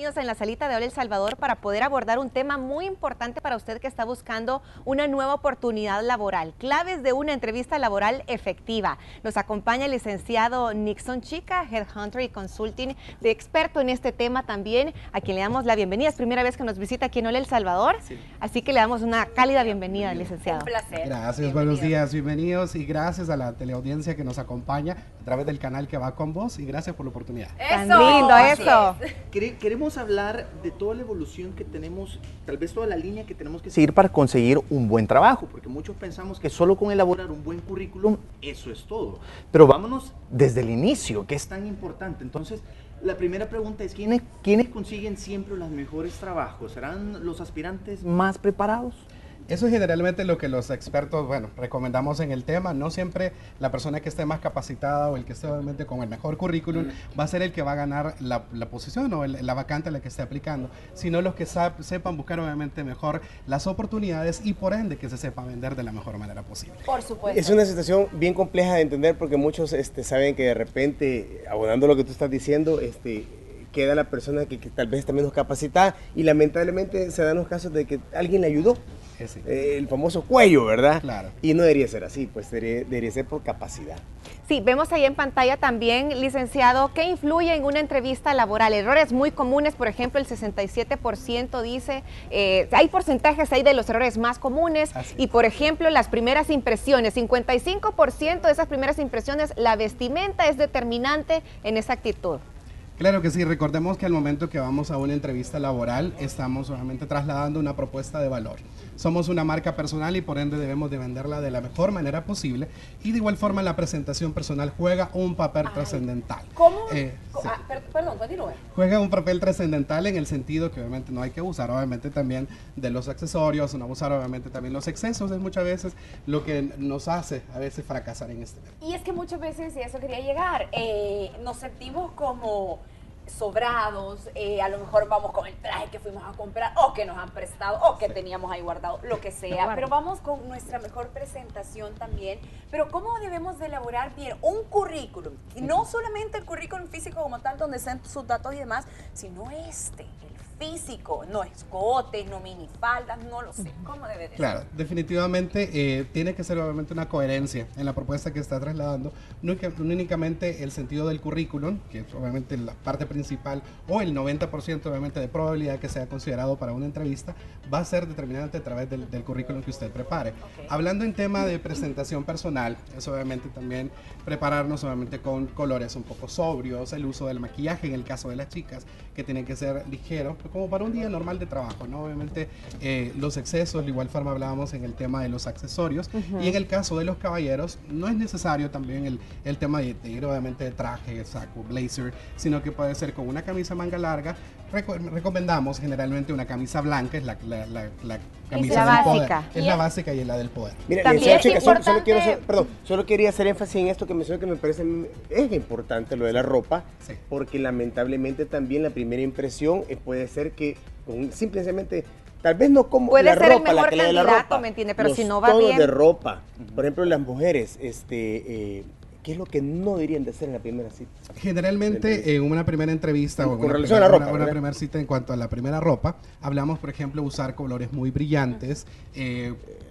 Bienvenidos en la salita de Hola El Salvador para poder abordar un tema muy importante para usted que está buscando una nueva oportunidad laboral. Claves de una entrevista laboral efectiva. Nos acompaña el licenciado Nixon Chica, Headhunter y Consulting, de experto en este tema también, a quien le damos la bienvenida. Es primera vez que nos visita aquí en Hola El Salvador, sí. Así que le damos una cálida bienvenida, licenciado. Un placer. Gracias, buenos días, bienvenidos y gracias a la teleaudiencia que nos acompaña a través del canal Que Va Con Vos y gracias por la oportunidad. ¡Tan lindo eso! Queremos hablar de toda la evolución que tenemos, tal vez toda la línea que tenemos que seguir para conseguir un buen trabajo, porque muchos pensamos que solo con elaborar un buen currículum, eso es todo. Pero vámonos desde el inicio, que es tan importante. Entonces, la primera pregunta es, ¿quiénes consiguen siempre los mejores trabajos? ¿Serán los aspirantes más preparados? Eso es generalmente lo que los expertos, recomendamos en el tema. No siempre la persona que esté más capacitada o el que esté obviamente con el mejor currículum va a ser el que va a ganar la posición o la vacante a la que esté aplicando, sino los que sepan buscar obviamente mejor las oportunidades y por ende que se sepa vender de la mejor manera posible. Por supuesto. Es una situación bien compleja de entender porque muchos saben que de repente, abonando lo que tú estás diciendo, queda la persona que tal vez está menos capacitada y lamentablemente se dan los casos de que alguien le ayudó. Sí. El famoso cuello, ¿verdad? Claro. Y no debería ser así, pues debería ser por capacidad. Sí, vemos ahí en pantalla también, licenciado, ¿qué influye en una entrevista laboral? Errores muy comunes, por ejemplo, el 67% dice, hay porcentajes ahí de los errores más comunes y, por ejemplo, las primeras impresiones, 55% de esas primeras impresiones, la vestimenta es determinante en esa actitud. Claro que sí, recordemos que al momento que vamos a una entrevista laboral estamos obviamente trasladando una propuesta de valor. Somos una marca personal y por ende debemos de venderla de la mejor manera posible y de igual forma la presentación personal juega un papel trascendental. ¿Cómo? Perdón, continúe. Juega un papel trascendental en el sentido que obviamente no hay que abusar obviamente también de los accesorios, no abusar obviamente también los excesos, es muchas veces lo que nos hace a veces fracasar en este tema. Y es que muchas veces, y a eso quería llegar, nos sentimos como sobrados, a lo mejor vamos con el traje que fuimos a comprar o que nos han prestado o que teníamos ahí guardado, lo que sea, pero vamos con nuestra mejor presentación también. Pero ¿cómo debemos de elaborar bien un currículum? Y no solamente el currículum físico como tal, donde están sus datos y demás, sino el físico, no escotes, no minifaldas, no lo sé, ¿cómo debe de ser? Claro, definitivamente tiene que ser obviamente una coherencia en la propuesta que está trasladando, no únicamente el sentido del currículum, que es obviamente la parte principal o el 90% obviamente de probabilidad que sea considerado para una entrevista, va a ser determinante a través del currículum que usted prepare. Okay. Hablando en tema de presentación personal, es obviamente también prepararnos obviamente con colores un poco sobrios, el uso del maquillaje en el caso de las chicas, que tiene que ser ligero, como para un día normal de trabajo, ¿no? Obviamente los excesos, de igual forma hablábamos en el tema de los accesorios, y en el caso de los caballeros no es necesario también el tema de ir obviamente de traje, saco, blazer, sino que puede ser con una camisa manga larga. Recomendamos generalmente una camisa blanca, es la camisa del poder, es la básica y es la del poder. Mira, chica, solo quería hacer énfasis en esto que mencioné, que me parece es importante lo de la ropa, sí. Porque lamentablemente también la primera impresión puede ser que simplemente tal vez no como puede la ser ropa, el mejor la calidad de la ropa, ¿me entiende? Pero los si no va tonos bien de ropa, por ejemplo las mujeres, ¿qué es lo que no deberían de hacer en la primera cita? Generalmente en una primera entrevista o una primera cita en cuanto a la primera ropa, hablamos por ejemplo usar colores muy brillantes,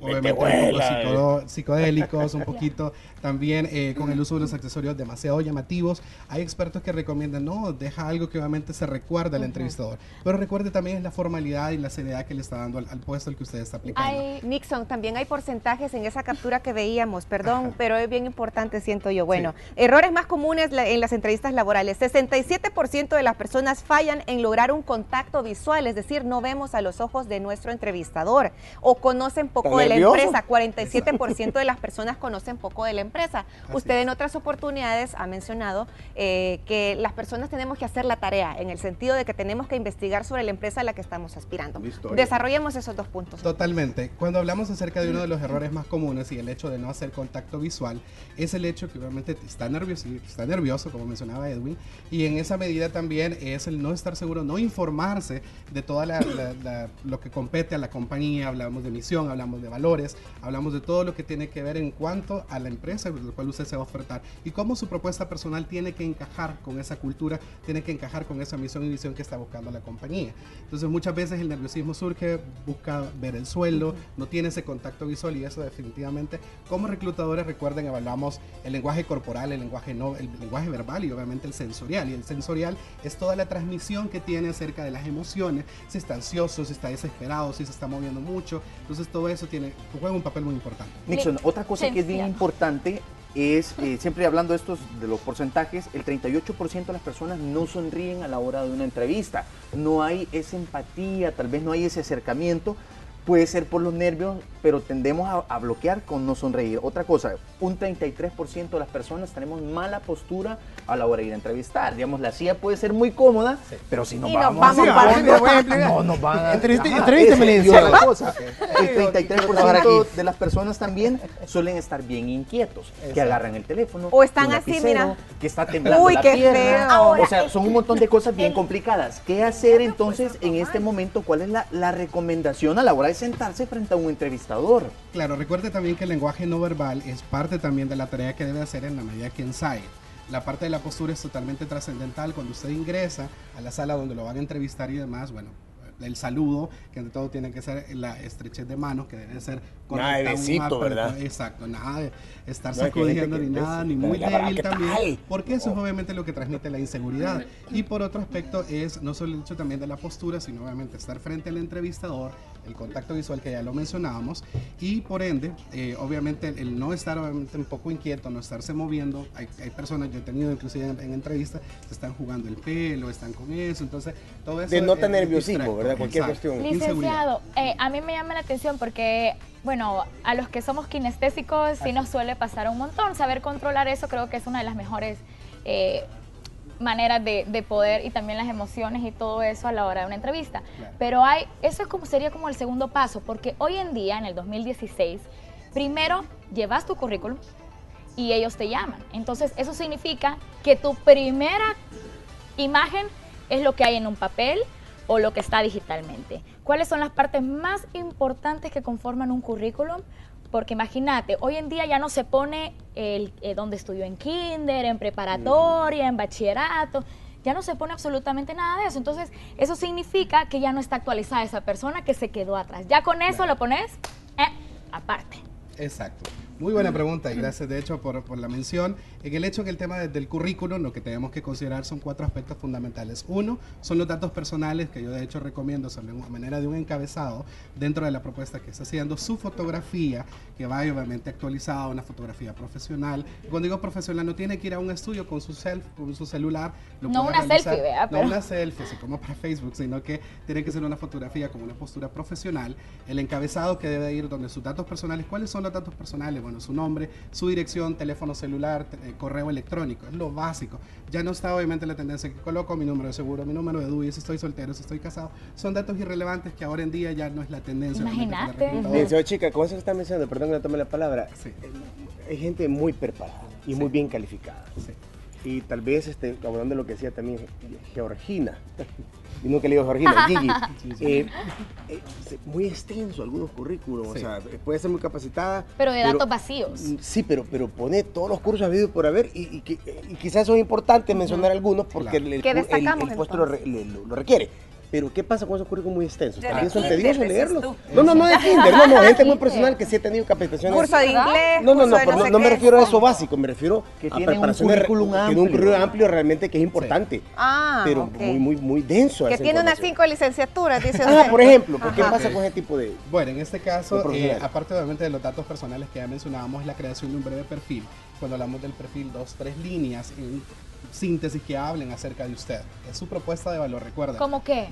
obviamente un poco psicodélicos, un poquito también con el uso de los accesorios demasiado llamativos. Hay expertos que recomiendan, no, deja algo que obviamente se recuerde al entrevistador, pero recuerde también la formalidad y la seriedad que le está dando al puesto al que usted está aplicando. Nixon, también hay porcentajes en esa captura que veíamos, perdón, pero es bien importante, siento yo. Bueno, errores más comunes en las entrevistas laborales. 67% de las personas fallan en lograr un contacto visual, es decir, no vemos a los ojos de nuestro entrevistador o conocen poco de la empresa. 47% de las personas conocen poco de la empresa. Usted en otras oportunidades ha mencionado que las personas tenemos que hacer la tarea, en el sentido de que tenemos que investigar sobre la empresa a la que estamos aspirando. Desarrollemos esos dos puntos. Totalmente. Cuando hablamos acerca de uno de los errores más comunes y el hecho de no hacer contacto visual, es el hecho que obviamente está nervioso, como mencionaba Edwin, y en esa medida también es el no estar seguro, no informarse de toda lo que compete a la compañía. Hablamos de misión, hablamos de valores, hablamos de todo lo que tiene que ver en cuanto a la empresa de la cual usted se va a ofertar y cómo su propuesta personal tiene que encajar con esa cultura, tiene que encajar con esa misión y visión que está buscando la compañía. Entonces muchas veces el nerviosismo surge, busca ver el suelo, no tiene ese contacto visual, y eso definitivamente, como reclutadores, recuerden, evaluamos el lenguaje corporal, el lenguaje verbal y obviamente el sensorial. Y el sensorial es toda la transmisión que tiene acerca de las emociones, si está ansioso, si está desesperado, si se está moviendo mucho. Entonces todo eso juega un papel muy importante. Nixon, otra cosa que es bien importante es, siempre hablando de los porcentajes, el 38% de las personas no sonríen a la hora de una entrevista. No hay esa empatía, tal vez no hay ese acercamiento. Puede ser por los nervios, pero tendemos a bloquear con no sonreír. Otra cosa, un 33% de las personas tenemos mala postura a la hora de ir a entrevistar. Digamos, la silla puede ser muy cómoda, pero si nos vamos a no nos van a... Entrevístame. El 33% de las personas también suelen estar bien inquietos, que agarran el teléfono, o están así, mira, que está temblando la qué pierna. feo. O sea, son un montón de cosas bien complicadas. ¿Qué hacer entonces en este momento? ¿Cuál es la recomendación a la hora de sentarse frente a un entrevistador? Claro, recuerde también que el lenguaje no verbal es parte también de la tarea que debe hacer en la medida que ensaye. La parte de la postura es totalmente trascendental. Cuando usted ingresa a la sala donde lo van a entrevistar y demás, bueno, el saludo, que ante todo tiene que ser la estrechez de manos, que debe ser correcta. Nada de besito, ¿verdad? Exacto, nada de estar sacudiendo ni nada, ni muy débil también, porque eso es obviamente lo que transmite la inseguridad. Y por otro aspecto es no solo el hecho también de la postura, sino obviamente estar frente al entrevistador, el contacto visual que ya lo mencionábamos, y por ende, obviamente el no estar obviamente un poco inquieto, no estarse moviendo. Hay personas, yo he tenido inclusive en entrevistas, se están jugando el pelo, están con eso, entonces todo eso denota nerviosismo, ¿verdad? Cualquier cuestión. Licenciado, a mí me llama la atención porque, bueno, a los que somos kinestésicos sí nos suele pasar un montón. Saber controlar eso creo que es una de las mejores maneras de poder, y también las emociones y todo eso a la hora de una entrevista. Claro. Pero eso sería como el segundo paso, porque hoy en día, en el 2016, primero llevas tu currículum y ellos te llaman. Entonces, eso significa que tu primera imagen es lo que hay en un papel o lo que está digitalmente. ¿Cuáles son las partes más importantes que conforman un currículum? Porque imagínate, hoy en día ya no se pone dónde estudió en kinder, en preparatoria, en bachillerato, ya no se pone absolutamente nada de eso. Entonces, eso significa que ya no está actualizada esa persona, que se quedó atrás. Ya con eso lo pones aparte. Exacto. Muy buena pregunta y gracias de hecho por la mención. En el hecho que el tema del currículum, lo que tenemos que considerar son 4 aspectos fundamentales. Uno, son los datos personales, que yo de hecho recomiendo hacerlo de manera de un encabezado dentro de la propuesta que está haciendo. Su fotografía, que va obviamente actualizada, una fotografía profesional. Cuando digo profesional, no tiene que ir a un estudio con su celular. No una selfie, ¿vea? No una selfie, así como para Facebook, sino que tiene que ser una fotografía con una postura profesional. El encabezado que debe ir donde sus datos personales. ¿Cuáles son los datos personales? Bueno, su nombre, su dirección, teléfono celular, correo electrónico, es lo básico. Ya no está obviamente la tendencia que coloco mi número de seguro, mi número de DUI, si estoy soltero, si estoy casado. Son datos irrelevantes que ahora en día ya no es la tendencia. Imagínate. Bien, chica, con eso que está mencionando, perdón que no tome la palabra, sí. Hay gente muy preparada y muy bien calificada. Sí. Y tal vez, hablando de lo que decía también Georgina, y nunca le digo Georgina, Gigi, muy extenso algunos currículos, sí. O sea, puede ser muy capacitada. Pero de datos vacíos. Sí, pero pone todos los cursos habidos por haber, y quizás eso es importante mencionar algunos porque claro. el puesto lo requiere. Pero ¿qué pasa con esos currículos muy extensos? ¿También son tediosos leerlos? No de kinder, gente muy personal que sí ha tenido capacitaciones. Curso de inglés. No me refiero a eso básico, me refiero que a tiene un currículum amplio. Tiene un currículum amplio realmente que es importante. Sí. Pero okay. muy denso. Que tiene unas 5 licenciaturas, dice usted. Por ejemplo, ¿qué pasa con ese tipo de...? Bueno, en este caso, aparte obviamente de los datos personales que ya mencionábamos, la creación de un breve perfil. Cuando hablamos del perfil, 2-3 líneas en síntesis que hablen acerca de usted. Es su propuesta de valor, recuerda. ¿Cómo qué?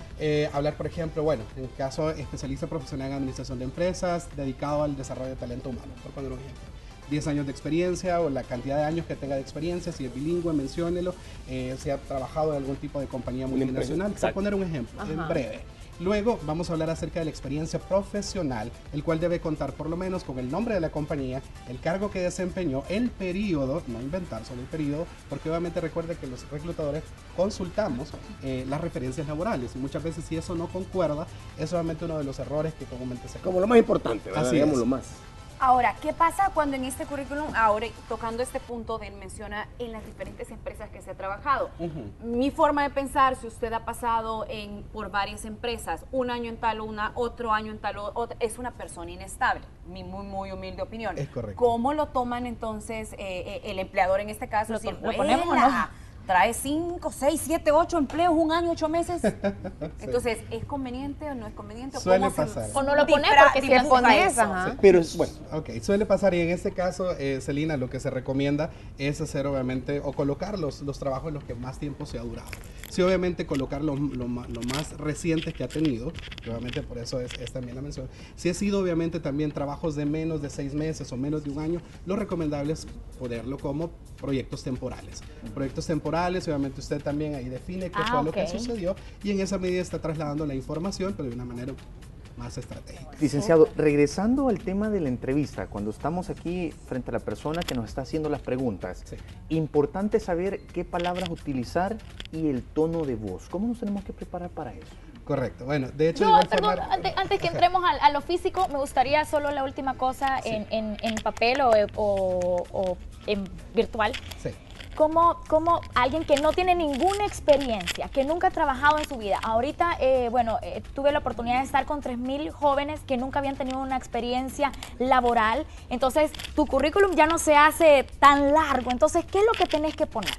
Hablar, por ejemplo, bueno, en el caso especialista profesional en administración de empresas, dedicado al desarrollo de talento humano, por poner un ejemplo. 10 años de experiencia o la cantidad de años que tenga de experiencia, si es bilingüe, menciónelo, si ha trabajado en algún tipo de compañía multinacional, por poner un ejemplo, en breve. Luego vamos a hablar acerca de la experiencia profesional, el cual debe contar por lo menos con el nombre de la compañía, el cargo que desempeñó, el periodo, no inventar solo el periodo, porque obviamente recuerde que los reclutadores consultamos las referencias laborales y muchas veces si eso no concuerda, es obviamente uno de los errores que comúnmente se cometen. Como lo más importante, ¿verdad? Así es. Lo más. Ahora, ¿qué pasa cuando en este currículum, ahora tocando este punto de él menciona en las diferentes empresas que se ha trabajado? Mi forma de pensar, si usted ha pasado por varias empresas, un año en tal una, otro año en tal otra, es una persona inestable, mi muy humilde opinión. Es correcto. ¿Cómo lo toman entonces el empleador en este caso? ¿Lo Si ponemos o no? trae 5, 6, 7, 8 empleos, un año, 8 meses. Entonces, ¿es conveniente o no es conveniente? Suele pasar. O no lo pones porque si te no pones, eso. ajá. Pero bueno. Ok, suele pasar y en este caso, Celina, lo que se recomienda es hacer obviamente o colocar los trabajos en los que más tiempo se ha durado. Sí, obviamente colocar lo más recientes que ha tenido, que obviamente por eso es también la mención. Si ha sido obviamente también trabajos de menos de 6 meses o menos de un año, lo recomendable es ponerlo como proyectos temporales. Proyectos temporales, obviamente usted también ahí define qué fue lo que sucedió y en esa medida está trasladando la información, pero de una manera más estratégica. Licenciado, regresando al tema de la entrevista, cuando estamos aquí frente a la persona que nos está haciendo las preguntas, Sí. importante saber qué palabras utilizar y el tono de voz. ¿Cómo nos tenemos que preparar para eso? Correcto. Bueno, de hecho, de No, igual perdón, forma- antes que entremos a lo físico, me gustaría solo la última cosa Sí. en papel o en virtual. Sí. Como alguien que no tiene ninguna experiencia, que nunca ha trabajado en su vida. Ahorita, tuve la oportunidad de estar con 3,000 jóvenes que nunca habían tenido una experiencia laboral. Entonces, tu currículum ya no se hace tan largo. Entonces, ¿qué es lo que tenés que poner?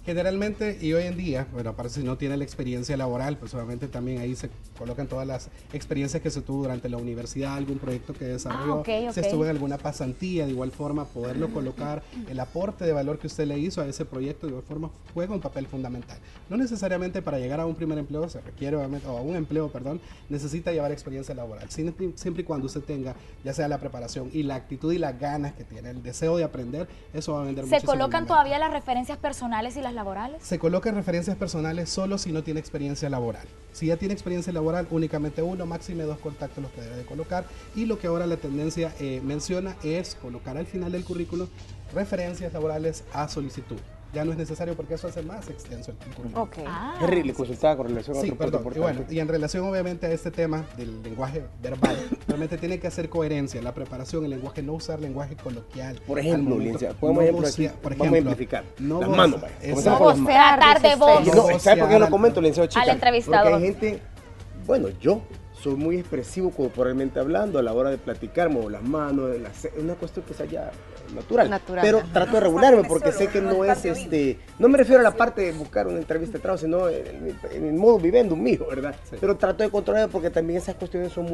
Generalmente y hoy en día, bueno, aparte si no tiene la experiencia laboral, pues obviamente también ahí se colocan todas las experiencias que se tuvo durante la universidad, algún proyecto que desarrolló, ok. si estuvo en alguna pasantía, de igual forma poderlo colocar, el aporte de valor que usted le hizo a ese proyecto, de igual forma juega un papel fundamental. No necesariamente para llegar a un primer empleo se requiere, obviamente, o a un empleo, perdón, necesita llevar experiencia laboral, siempre y cuando usted tenga ya sea la preparación y la actitud y las ganas que tiene, el deseo de aprender, eso va a vender ¿Se muchísimo colocan dinero. todavía las referencias personales y las laborales? Se colocan referencias personales solo si no tiene experiencia laboral. Si ya tiene experiencia laboral, únicamente uno, máximo 2 contactos los que debe de colocar. Y lo que ahora la tendencia menciona es colocar al final del currículum referencias laborales a solicitud. Ya no es necesario porque eso hace más extenso el currículum. Ok. Henry, le consultaba con relación a Sí, otro punto perdón. Y importante. bueno, y en relación obviamente a este tema del lenguaje verbal, realmente tiene que hacer coherencia la preparación, el lenguaje, no usar lenguaje coloquial. Por ejemplo, Al momento, licenciado, podemos ejemplo aquí, por vamos a ejemplificar. no Las voce- manos, vaya. Exacto. Comenzamos con las manos. Tratar de dice voz. usted. No, ¿sabe por qué lo Al- comento, licenciado Chica? al entrevistador. Porque hay gente, bueno, yo soy muy expresivo corporalmente hablando a la hora de platicar, muevo las manos, es una cuestión que sea ya natural. Natural, Pero ajá. trato de regularme porque sé que no es no me refiero a la parte de buscar una entrevista de trabajo, sino en el modo vivendum mío, ¿verdad? Sí. Pero trato de controlar porque también esas cuestiones son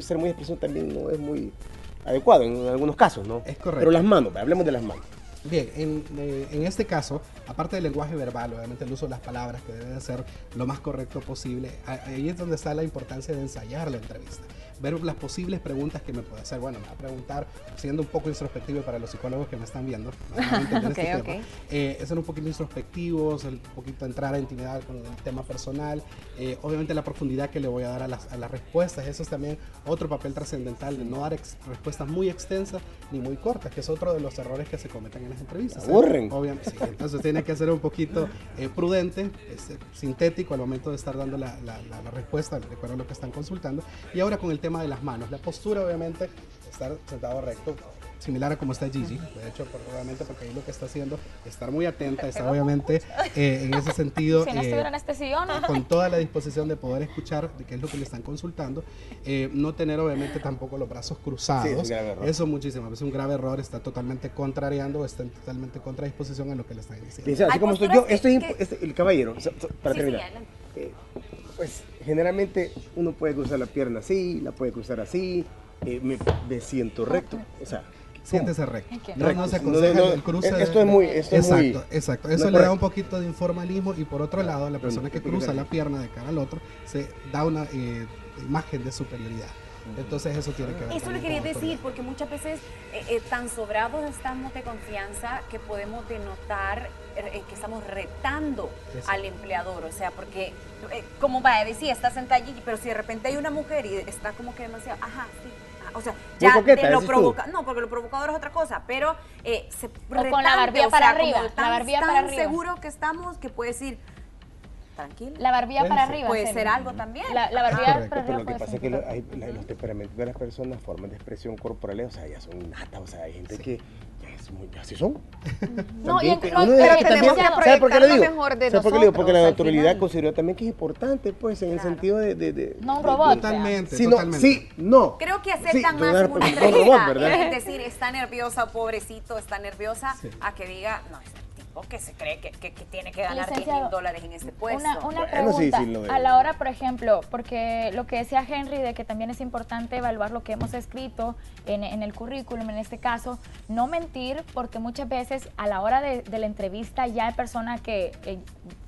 ser muy expresivo también no es muy adecuado en algunos casos, ¿no? Es correcto. Pero las manos, hablemos de las manos. Bien, en este caso, aparte del lenguaje verbal, obviamente el uso de las palabras, que debe de ser lo más correcto posible, ahí es donde está la importancia de ensayar la entrevista. Ver las posibles preguntas que me puede hacer. Bueno, me va a preguntar, siendo un poco introspectivo para los psicólogos que me están viendo, van a entender este Ok, tema, ser un poquito introspectivos, un poquito entrar a intimidad con el tema personal, obviamente la profundidad que le voy a dar a las respuestas, eso es también otro papel trascendental, de no dar respuestas muy extensas ni muy cortas, que es otro de los errores que se cometen en las entrevistas. Aburren. Obviamente, sí, entonces tiene que ser un poquito prudente, sintético al momento de estar dando la respuesta de acuerdo a lo que están consultando. Y ahora con el tema de las manos, la postura obviamente, estar sentado recto, similar a como está Gigi, de hecho, obviamente porque ahí lo que está haciendo es estar muy atenta, está obviamente en ese sentido Si no estuviera en este sillón. con toda la disposición de poder escuchar de qué es lo que le están consultando, no tener obviamente tampoco los brazos cruzados, Sí, es un grave error. eso muchísimo, es un grave error, está totalmente contrariando, está en totalmente contradisposición en lo que le están diciendo. Licenciado, así Hay como estoy posturas yo, estoy que- el caballero, para Sí, terminar. sí, adelante. Pues generalmente uno puede cruzar la pierna así, la puede cruzar así, me siento recto, o sea, Siéntese recto. Es que- No se No, aconseja no, el cruce. esto es muy, Exacto, exacto. Eso no es le da correcto. un poquito de informalismo y por otro lado, la persona que cruza la pierna de cara al otro se da una imagen de superioridad. Entonces eso tiene que ver. Eso le también quería con decir, autoridad. porque muchas veces tan sobrados estamos de confianza que podemos denotar estamos retando al empleador, o sea, porque, como vaya, decía, está sentada allí, pero si de repente hay una mujer y está como que demasiado, ajá, sí. O sea, ya coqueta, lo provoca, no, porque lo provocador es otra cosa, pero se o con la barbilla para arriba, la barbilla para arriba. Seguro que estamos que puedes ir tranquilo. La barbilla para arriba. Puede ser algo también. La barbilla Correcto, para arriba. pero lo que pasa es que los temperamentos de las personas, formas de expresión corporal, o sea, ya son natas, o sea, hay gente que así son. No, También, y uno debe pero tenemos que ¿sabe por qué lo proyectar lo digo? mejor de ¿Sabe por qué lo digo? Porque la nosotros, al naturalidad final. considero también que es importante, pues, en el sentido de No un robot. Totalmente, sí, no, totalmente. sí, no. Creo que Sí, aceptan yo más dar una por un entrevista, robot, ¿verdad? es decir, está nerviosa, pobrecito, está nerviosa, a que diga, no, este tipo que se cree que tiene que ganar $10,000 en este puesto. Una Bueno, sí, pregunta, sí, lo de- a la hora, por ejemplo, porque lo que decía Henry de que también es importante evaluar lo que hemos escrito en el currículum, en este caso, no mentir, porque muchas veces a la hora de la entrevista ya hay personas que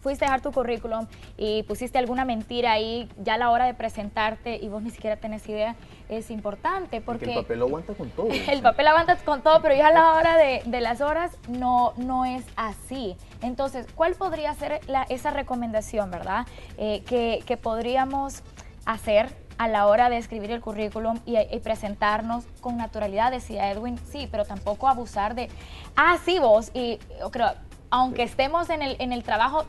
fuiste a dejar tu currículum y pusiste alguna mentira ahí, ya a la hora de presentarte y vos ni siquiera tenés idea, es importante porque el papel lo aguanta con todo. el papel aguanta con todo, pero ya a la hora de las horas no es así. Entonces, ¿cuál podría ser esa recomendación, verdad? Que podríamos hacer a la hora de escribir el currículum y presentarnos con naturalidad, decía Edwin, sí, pero tampoco abusar de, sí vos, y yo creo, aunque estemos en el trabajo,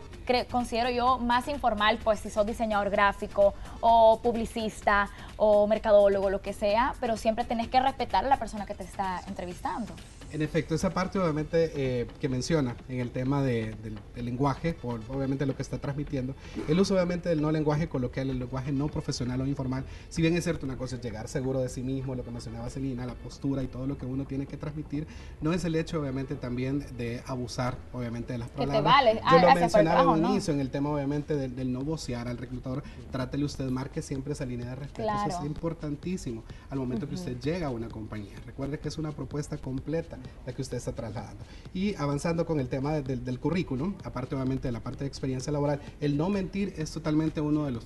considero yo más informal, pues si sos diseñador gráfico o publicista o mercadólogo, lo que sea, pero siempre tenés que respetar a la persona que te está entrevistando. En efecto, esa parte obviamente que menciona en el tema del lenguaje, por obviamente lo que está transmitiendo, el uso obviamente del no lenguaje coloquial, el lenguaje no profesional o informal, si bien es cierto una cosa es llegar seguro de sí mismo, lo que mencionaba Celina, la postura y todo lo que uno tiene que transmitir, no es el hecho obviamente también de abusar obviamente de las palabras. Que te vale, yo lo hacia mencionaba por el al trabajo, inicio en el tema obviamente del no vocear al reclutador, trátele usted, marque siempre esa línea de respeto, Claro. eso es importantísimo al momento que usted llega a una compañía. Recuerde que es una propuesta completa la que usted está trasladando. Y avanzando con el tema del currículum, aparte obviamente de la parte de experiencia laboral, el no mentir es totalmente uno de los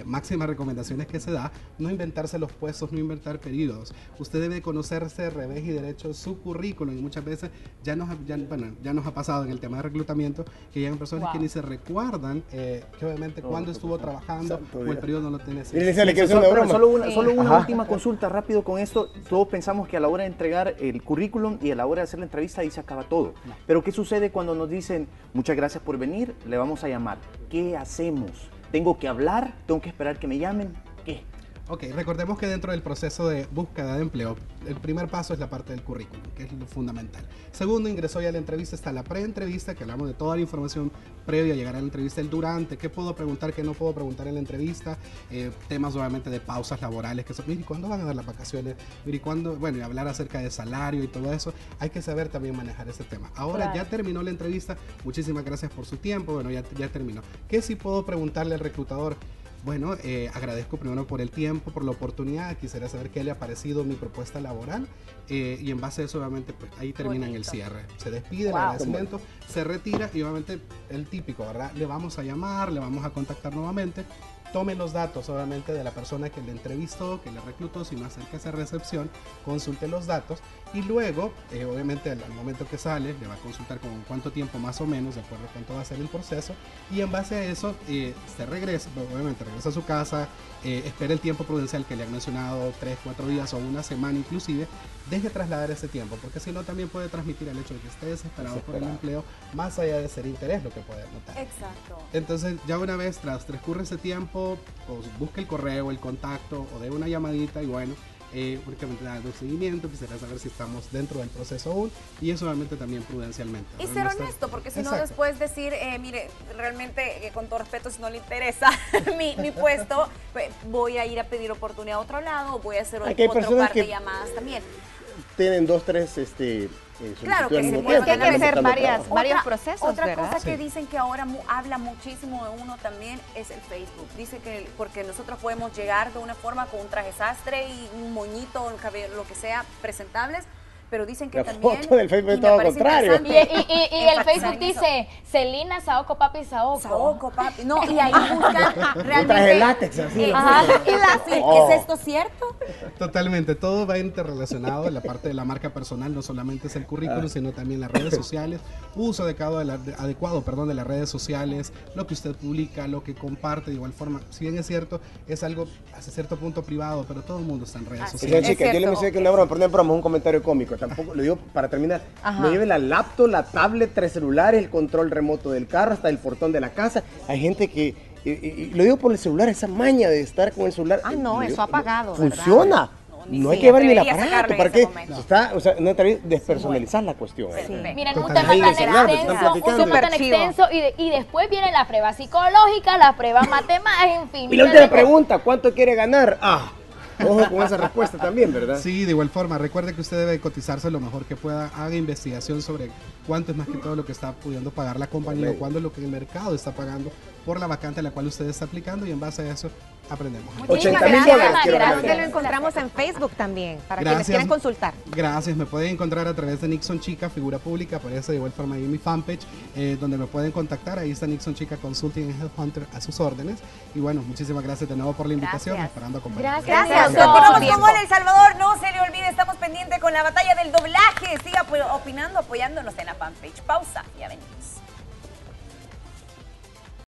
máximas recomendaciones que se da, no inventarse los puestos, no inventar periodos. Usted debe conocerse de revés y derecho su currículum, y muchas veces ya nos ha pasado en el tema de reclutamiento que llegan personas que ni se recuerdan que obviamente cuándo estuvo trabajando o el periodo no lo tiene. Solo una última consulta rápido con esto. Todos pensamos que a la hora de entregar el currículum y a la hora de hacer la entrevista ahí se acaba todo. Pero ¿qué sucede cuando nos dicen muchas gracias por venir, le vamos a llamar? ¿Qué hacemos? ¿Tengo que hablar? ¿Tengo que esperar que me llamen? ¿Qué? Ok, recordemos que dentro del proceso de búsqueda de empleo, el primer paso es la parte del currículum, que es lo fundamental. Segundo, ingresó ya a la entrevista, está la preentrevista, que hablamos de toda la información previa a llegar a la entrevista, el durante, qué puedo preguntar, qué no puedo preguntar en la entrevista, temas obviamente de pausas laborales, que son, mire, ¿cuándo van a dar las vacaciones? Mire, ¿cuándo? Bueno, y hablar acerca de salario y todo eso, hay que saber también manejar ese tema. Ahora ya terminó la entrevista, muchísimas gracias por su tiempo, bueno, ya terminó. ¿Qué sí puedo preguntarle al reclutador? Bueno, agradezco primero por el tiempo, por la oportunidad. Quisiera saber qué le ha parecido mi propuesta laboral y en base a eso, obviamente, pues ahí termina en el cierre. Se despide, el agradecimiento, se retira y obviamente el típico, ¿verdad? Le vamos a llamar, le vamos a contactar nuevamente. Tome los datos, obviamente, de la persona que le entrevistó, que le reclutó, si no acérquese a recepción, consulte los datos y luego, obviamente, al momento que sale, le va a consultar con cuánto tiempo más o menos, de acuerdo a cuánto va a ser el proceso, y en base a eso, se regresa, obviamente, regresa a su casa, espera el tiempo prudencial que le han mencionado, 3, 4 días o una semana inclusive, deje trasladar ese tiempo, porque si no también puede transmitir el hecho de que esté desesperado por el empleo, más allá de ser interés, lo que puede notar. Exacto. Entonces, ya una vez transcurre ese tiempo, pues busque el correo, el contacto o de una llamadita y bueno, únicamente dar un seguimiento, quisiera saber si estamos dentro del proceso aún y eso obviamente también prudencialmente. Y ser honesto, porque si no después decir, mire, realmente con todo respeto, si no le interesa mi puesto, pues, voy a ir a pedir oportunidad a otro lado, voy a hacer otra parte de llamadas también. Tienen 2, 3 claro que sí, hay que hacer varios procesos, otra ¿verdad? cosa que dicen que ahora habla muchísimo de uno también es el Facebook. Dice que porque nosotros podemos llegar de una forma con un traje sastre y un moñito, un cabello, lo que sea, presentables, pero dicen que La también... foto del Facebook es y me todo parece contrario. interesante Y el enfatizar Facebook en eso. dice, Celina, Saoco, papi, Saoco. Saoco, papi. No, y ahí buscan realmente... traje de látex, así. ¿Es esto cierto? Totalmente, todo va interrelacionado en la parte de la marca personal, no solamente es el currículum, sino también las redes sociales, uso adecuado de las redes sociales, lo que usted publica, lo que comparte, de igual forma, si bien es cierto, es algo hasta cierto punto privado, pero todo el mundo está en redes sociales. Chicas, yo le mencioné que una broma, perdón, broma, un comentario cómico, tampoco, lo digo para terminar, no lleve la laptop, la tablet, 3 celulares, el control remoto del carro, hasta el portón de la casa, hay gente que, y lo digo por el celular, esa maña de estar con el celular. Ah, no, eso ha apagado, funciona. No hay sí, que llevar ni el debería aparato, sacarlo en ¿para ese qué? momento. Está, o sea, no te despersonalizar la cuestión. Sí. Miren, un Totalmente. tema tan Ahí en el celular, me están extenso, un platicando. tema tan Superchivo. extenso y después viene la prueba psicológica, la prueba matemática, en fin. Y la última pregunta, ¿cuánto quiere ganar? Ojo con esa respuesta también, ¿verdad? Sí, de igual forma, recuerde que usted debe cotizarse lo mejor que pueda, haga investigación sobre cuánto es más que todo lo que está pudiendo pagar la compañía o cuánto es lo que el mercado está pagando por la vacante a la cual usted está aplicando y en base a eso aprendemos. Muchísimas $80,000 quiero gracias. ganar. Lo encontramos en Facebook también, para quienes Gracias. quieran consultar. Gracias, me pueden encontrar a través de Nixon Chica, figura pública, aparece de igual forma ahí en mi fanpage, donde me pueden contactar, ahí está Nixon Chica Consulting and Headhunter a sus órdenes. Y bueno, muchísimas gracias de nuevo por la invitación, Gracias. esperando acompañarnos. Gracias. Continuamos Tiempo. con Hola El Salvador, no se le olvide, estamos pendientes con la batalla del doblaje. Siga opinando, apoyándonos en la fanpage. Pausa, ya venimos.